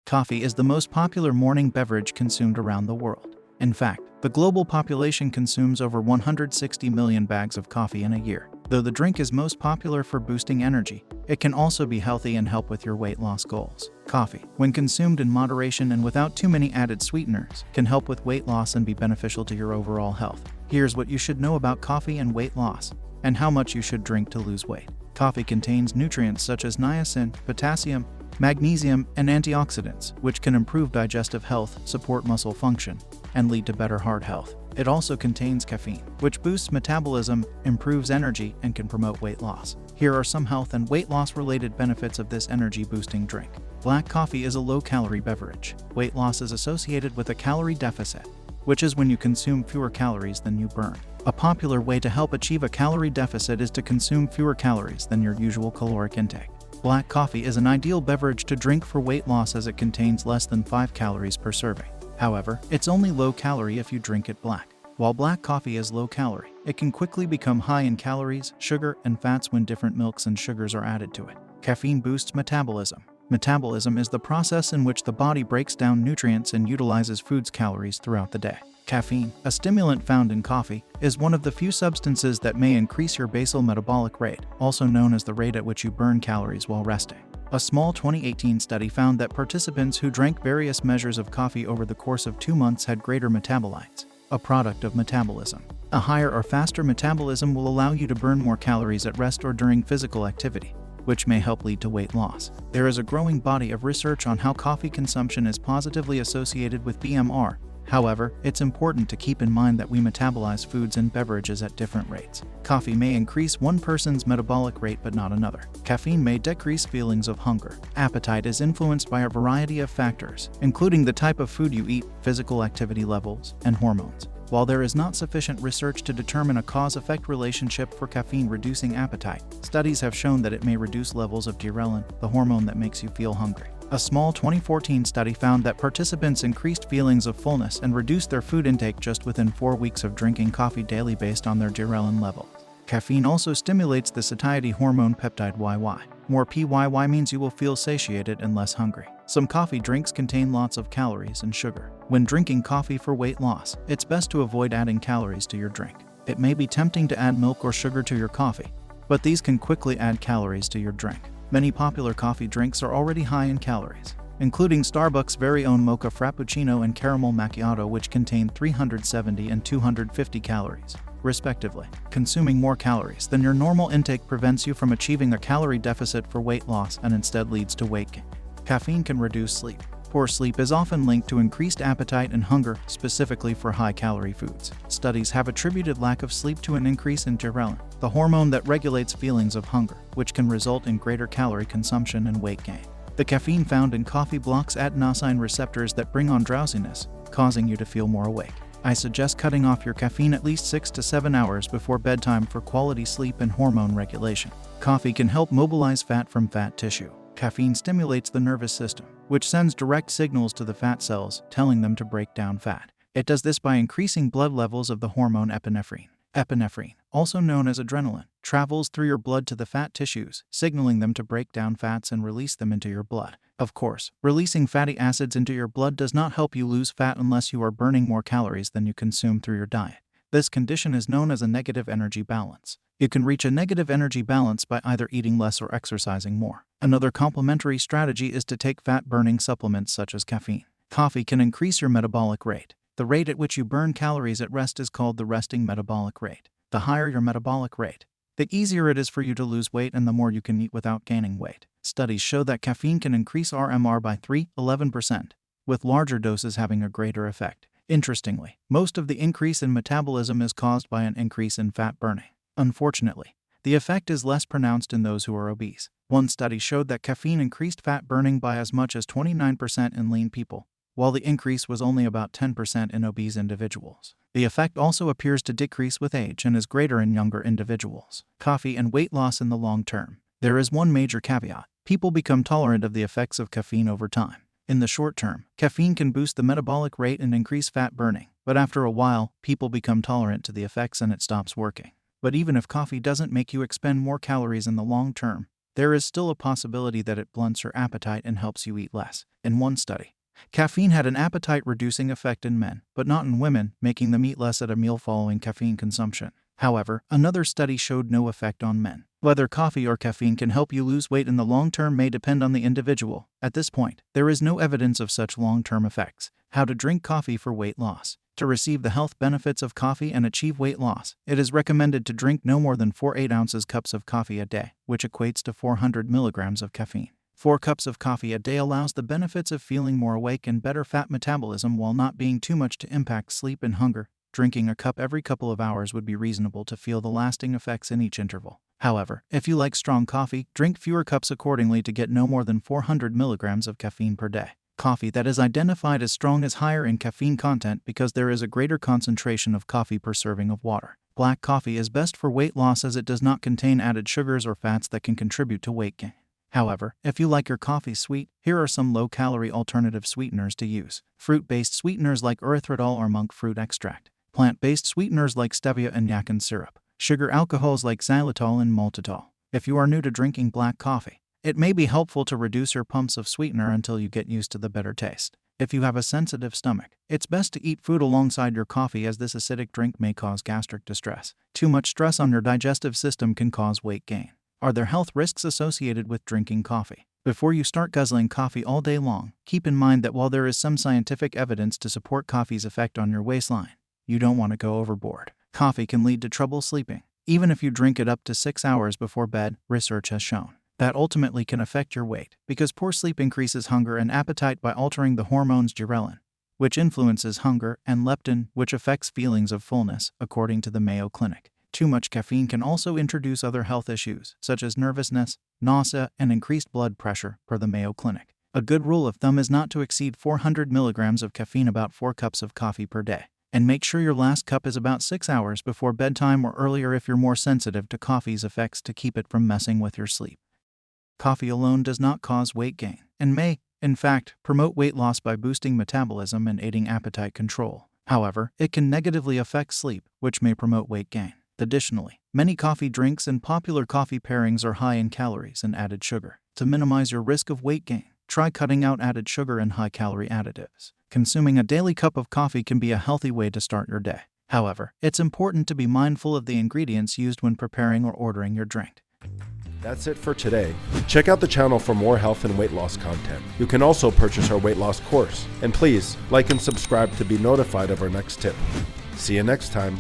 Coffee is the most popular morning beverage consumed around the world. In fact, the global population consumes over 160 million bags of coffee in a year. Though the drink is most popular for boosting energy, it can also be healthy and help with your weight loss goals. Coffee, when consumed in moderation and without too many added sweeteners, can help with weight loss and be beneficial to your overall health. Here's what you should know about coffee and weight loss, and how much you should drink to lose weight. Coffee contains nutrients such as niacin, potassium, magnesium, and antioxidants, which can improve digestive health, support muscle function, and lead to better heart health. It also contains caffeine, which boosts metabolism, improves energy, and can promote weight loss. Here are some health and weight loss-related benefits of this energy-boosting drink. Black coffee is a low-calorie beverage. Weight loss is associated with a calorie deficit, which is when you consume fewer calories than you burn. A popular way to help achieve a calorie deficit is to consume fewer calories than your usual caloric intake. Black coffee is an ideal beverage to drink for weight loss as it contains less than 5 calories per serving. However, it's only low-calorie if you drink it black. While black coffee is low-calorie, it can quickly become high in calories, sugar, and fats when different milks and sugars are added to it. Caffeine boosts metabolism. Metabolism is the process in which the body breaks down nutrients and utilizes food's calories throughout the day. Caffeine, a stimulant found in coffee, is one of the few substances that may increase your basal metabolic rate, also known as the rate at which you burn calories while resting. A small 2018 study found that participants who drank various measures of coffee over the course of 2 months had greater metabolites, a product of metabolism. A higher or faster metabolism will allow you to burn more calories at rest or during physical activity, which may help lead to weight loss. There is a growing body of research on how coffee consumption is positively associated with BMR. However, it's important to keep in mind that we metabolize foods and beverages at different rates. Coffee may increase one person's metabolic rate but not another. Caffeine may decrease feelings of hunger. Appetite is influenced by a variety of factors, including the type of food you eat, physical activity levels, and hormones. While there is not sufficient research to determine a cause-effect relationship for caffeine reducing appetite, studies have shown that it may reduce levels of ghrelin, the hormone that makes you feel hungry. A small 2014 study found that participants increased feelings of fullness and reduced their food intake just within 4 weeks of drinking coffee daily based on their ghrelin level. Caffeine also stimulates the satiety hormone peptide YY. More PYY means you will feel satiated and less hungry. Some coffee drinks contain lots of calories and sugar. When drinking coffee for weight loss, it's best to avoid adding calories to your drink. It may be tempting to add milk or sugar to your coffee, but these can quickly add calories to your drink. Many popular coffee drinks are already high in calories, including Starbucks' very own Mocha Frappuccino and Caramel Macchiato, which contain 370 and 250 calories, respectively. Consuming more calories than your normal intake prevents you from achieving a calorie deficit for weight loss and instead leads to weight gain. Caffeine can reduce sleep. Poor sleep is often linked to increased appetite and hunger, specifically for high-calorie foods. Studies have attributed lack of sleep to an increase in ghrelin, the hormone that regulates feelings of hunger, which can result in greater calorie consumption and weight gain. The caffeine found in coffee blocks adenosine receptors that bring on drowsiness, causing you to feel more awake. I suggest cutting off your caffeine at least 6 to 7 hours before bedtime for quality sleep and hormone regulation. Coffee can help mobilize fat from fat tissue. Caffeine stimulates the nervous system, which sends direct signals to the fat cells, telling them to break down fat. It does this by increasing blood levels of the hormone epinephrine. Epinephrine, also known as adrenaline, travels through your blood to the fat tissues, signaling them to break down fats and release them into your blood. Of course, releasing fatty acids into your blood does not help you lose fat unless you are burning more calories than you consume through your diet. This condition is known as a negative energy balance. You can reach a negative energy balance by either eating less or exercising more. Another complementary strategy is to take fat-burning supplements such as caffeine. Coffee can increase your metabolic rate. The rate at which you burn calories at rest is called the resting metabolic rate. The higher your metabolic rate, the easier it is for you to lose weight and the more you can eat without gaining weight. Studies show that caffeine can increase RMR by 11%, with larger doses having a greater effect. Interestingly, most of the increase in metabolism is caused by an increase in fat burning. Unfortunately, the effect is less pronounced in those who are obese. One study showed that caffeine increased fat burning by as much as 29% in lean people, while the increase was only about 10% in obese individuals. The effect also appears to decrease with age and is greater in younger individuals. Coffee and weight loss in the long term. There is one major caveat. People become tolerant of the effects of caffeine over time. In the short term, caffeine can boost the metabolic rate and increase fat burning, but after a while, people become tolerant to the effects and it stops working. But even if coffee doesn't make you expend more calories in the long term, there is still a possibility that it blunts your appetite and helps you eat less. In one study, caffeine had an appetite-reducing effect in men, but not in women, making them eat less at a meal following caffeine consumption. However, another study showed no effect on men. Whether coffee or caffeine can help you lose weight in the long term may depend on the individual. At this point, there is no evidence of such long-term effects. How to drink coffee for weight loss. To receive the health benefits of coffee and achieve weight loss, it is recommended to drink no more than 8 ounces cups of coffee a day, which equates to 400 milligrams of caffeine. 4 cups of coffee a day allows the benefits of feeling more awake and better fat metabolism while not being too much to impact sleep and hunger. Drinking a cup every couple of hours would be reasonable to feel the lasting effects in each interval. However, if you like strong coffee, drink fewer cups accordingly to get no more than 400 milligrams of caffeine per day. Coffee that is identified as strong is higher in caffeine content because there is a greater concentration of coffee per serving of water. Black coffee is best for weight loss as it does not contain added sugars or fats that can contribute to weight gain. However, if you like your coffee sweet, here are some low-calorie alternative sweeteners to use. Fruit-based sweeteners like erythritol or monk fruit extract. Plant-based sweeteners like stevia and yakin syrup. Sugar alcohols like xylitol and maltitol. If you are new to drinking black coffee, it may be helpful to reduce your pumps of sweetener until you get used to the bitter taste. If you have a sensitive stomach, it's best to eat fruit alongside your coffee as this acidic drink may cause gastric distress. Too much stress on your digestive system can cause weight gain. Are there health risks associated with drinking coffee? Before you start guzzling coffee all day long, keep in mind that while there is some scientific evidence to support coffee's effect on your waistline, you don't want to go overboard. Coffee can lead to trouble sleeping. Even if you drink it up to 6 hours before bed, research has shown that ultimately can affect your weight, because poor sleep increases hunger and appetite by altering the hormones ghrelin, which influences hunger, and leptin, which affects feelings of fullness, according to the Mayo Clinic. Too much caffeine can also introduce other health issues, such as nervousness, nausea, and increased blood pressure, per the Mayo Clinic. A good rule of thumb is not to exceed 400 milligrams of caffeine, about 4 cups of coffee per day. And make sure your last cup is about 6 hours before bedtime or earlier if you're more sensitive to coffee's effects, to keep it from messing with your sleep. Coffee alone does not cause weight gain, and may, in fact, promote weight loss by boosting metabolism and aiding appetite control. However, it can negatively affect sleep, which may promote weight gain. Additionally, many coffee drinks and popular coffee pairings are high in calories and added sugar. To minimize your risk of weight gain, try cutting out added sugar and high-calorie additives. Consuming a daily cup of coffee can be a healthy way to start your day. However, it's important to be mindful of the ingredients used when preparing or ordering your drink. That's it for today. Check out the channel for more health and weight loss content. You can also purchase our weight loss course. And please, like and subscribe to be notified of our next tip. See you next time.